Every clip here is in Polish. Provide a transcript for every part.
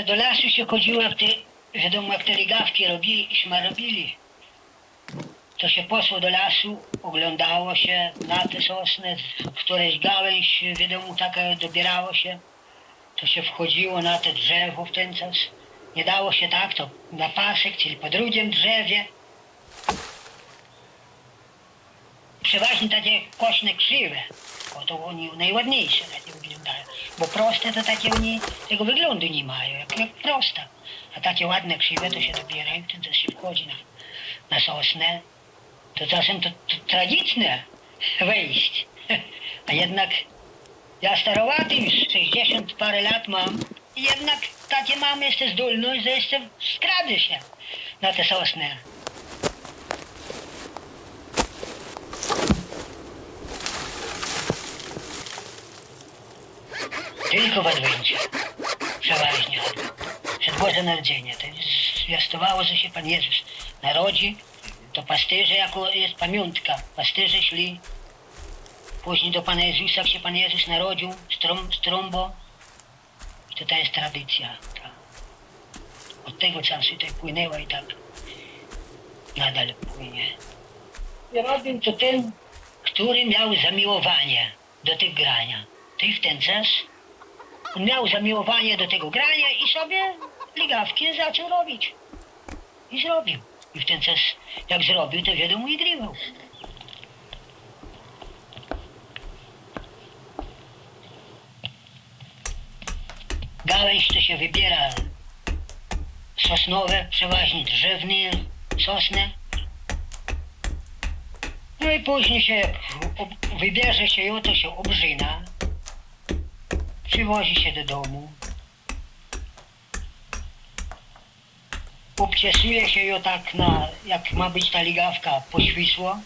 Do lasu się chodziło, wiadomo, jak te ligawki robili, to się poszło do lasu, oglądało się na te sosny, któreś gałęź, wiadomo, taka dobierało się, to się wchodziło na te drzewo w ten czas. Nie dało się tak, to na pasek, czyli po drugim drzewie. Przeważnie takie kośne krzywe, bo to oni najładniejsze takie wyglądają, bo proste to takie oni tego wyglądu nie mają, jak proste. A takie ładne krzywe to się dobierają, to się wchodzi na sosnę. To czasem to tragiczne wejść. A jednak ja starowaty już 60 parę lat mam i jednak takie mam jeszcze zdolność, że jeszcze skradę się na te sosny. Tylko w Adwencie. Przeważnie. Przed Bożym Narodzeniem. To zwiastowało, że się Pan Jezus narodzi. To pasterze, jako jest pamiątka. Pasterze szli później do Pana Jezusa, jak się Pan Jezus narodził z trąbą. I to jest tradycja. Ta. Od tego czasu to płynęła i tak nadal płynie. Ja robię to tym, który miał zamiłowanie do tych grania. To i w ten czas on miał zamiłowanie do tego grania i sobie ligawki zaczął robić. I zrobił. I w ten czas, jak zrobił, to wiadomo i grywał. Gałęź to się wybiera sosnowe, przeważnie drzewne, sosny. No i później się wybierze się ją, to się obrzyna. Przywozi się do domu. Obczesuje się ją tak jak ma być ta ligawka, poświsło.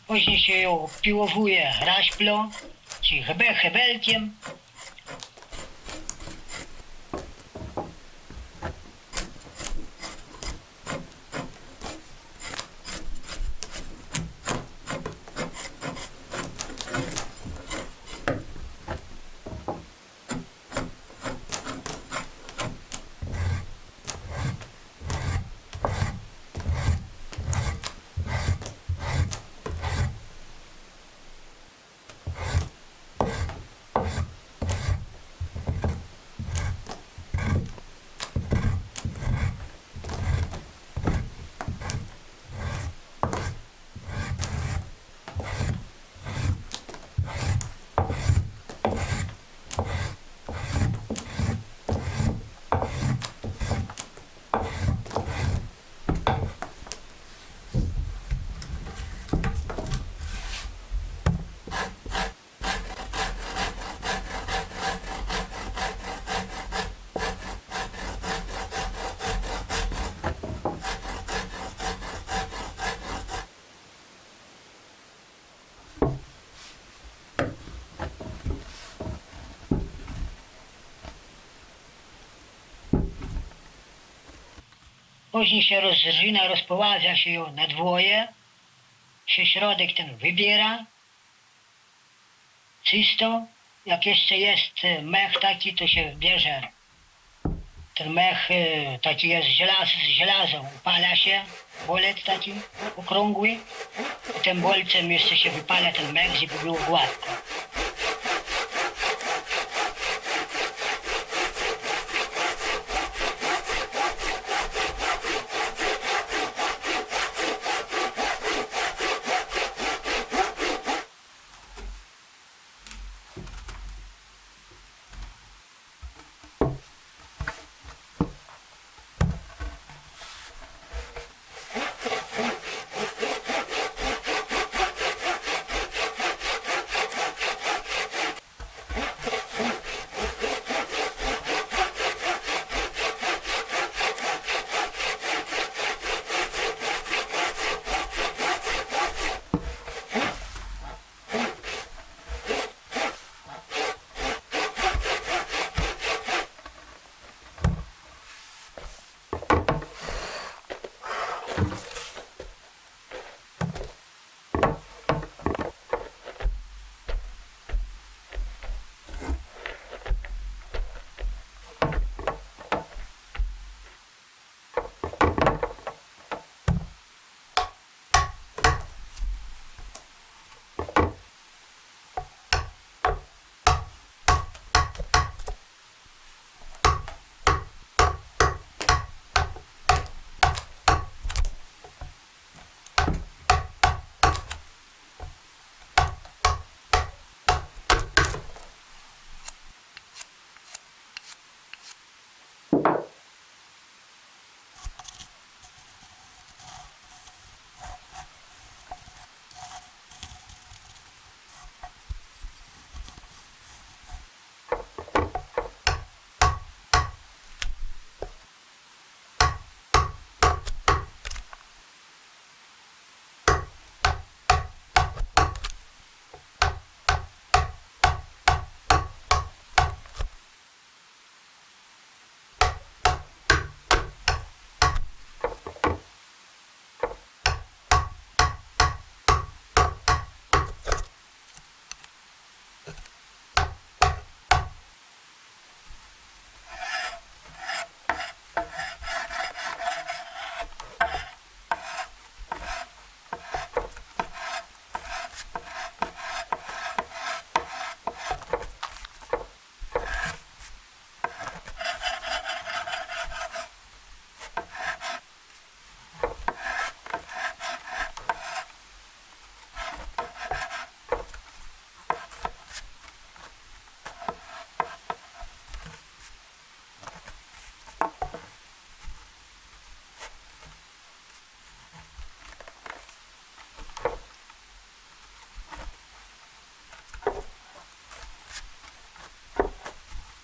Później się ją piłowuje raśplą, czy hebelkiem. Później się rozrzyna, rozpoładza się ją na dwoje, się środek ten wybiera, czysto. Jak jeszcze jest mech taki, to się bierze, ten mech taki jest z żelazem, upala się, bolec taki okrągły, i tym bolcem jeszcze się wypala ten mech, żeby było gładko.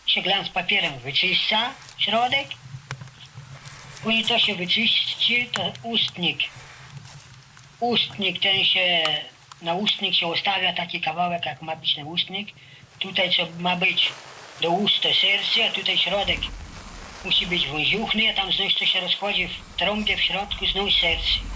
Się glans papierem wyczyszcza środek, później to się wyczyści, to ustnik. Ustnik ten się, na ustnik się ustawia taki kawałek, jak ma być na ustnik. Tutaj co ma być do ust to serce, a tutaj środek musi być wąziuchny, a tam znów to się rozchodzi w trąbie w środku, znów serce.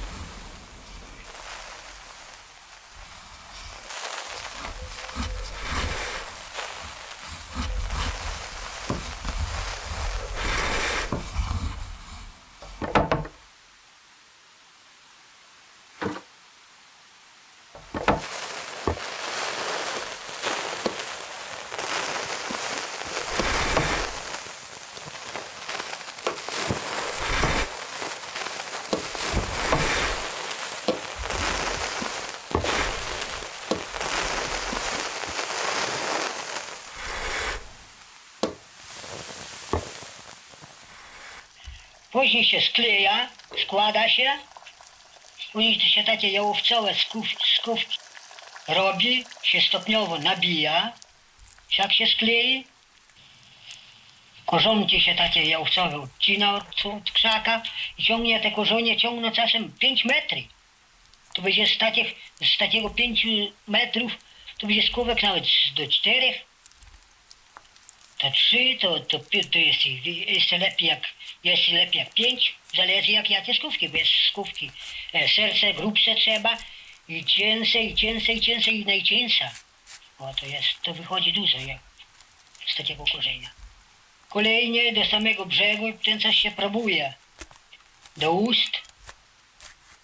Później się skleja, składa się, później się takie jałowcowe skówki robi, się stopniowo nabija, jak się sklei. Korzonki się takie jałowcowe odcina od krzaka i ciągnie te korzonie, ciągną czasem 5 metrów. To będzie z takiego 5 metrów, to będzie skówek nawet do 4. To 3, to jest jeszcze lepiej jak 5, zależy jakie skówki, bo jest skówki. Serce grubsze trzeba i cięższe i najcieńsza. O, to wychodzi dużo z takiego korzenia. Kolejnie do samego brzegu i ten coś się próbuje. Do ust,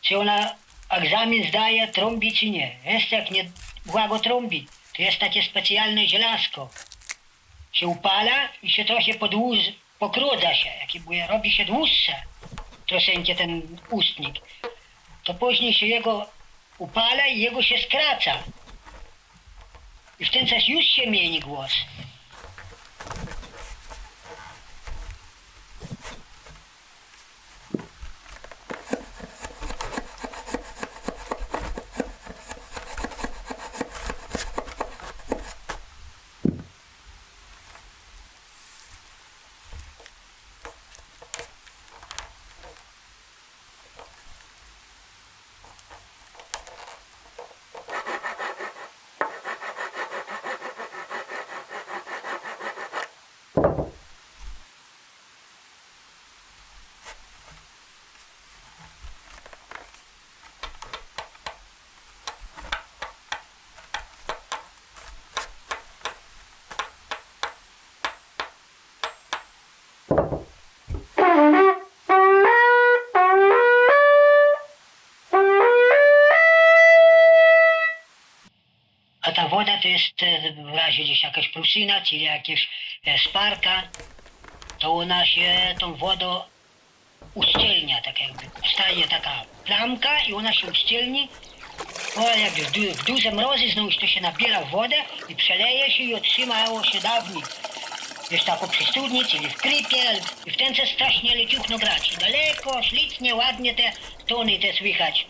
czy ona egzamin zdaje, trąbi czy nie. Jeszcze jak nie błago trąbi, to jest takie specjalne żelazko. Się upala i się trochę pokrudza się, robi się dłuższe troszeczkę ten ustnik. To później się jego upala i jego się skraca. I w ten czas już się mieni głos. to jest w razie gdzieś jakaś prusyna, czy jakaś sparka, to ona się tą wodą uszczelnia, tak jakby staje taka plamka i ona się uszczelni. O, jak w duże mrozy znowu to się nabiera wodę i przeleje się i otrzymało się dawniej. Wiesz, tak przy studni, czyli w krypie i w ten strasznie leciutno grać. I daleko, ślicznie, ładnie te tony te słychać.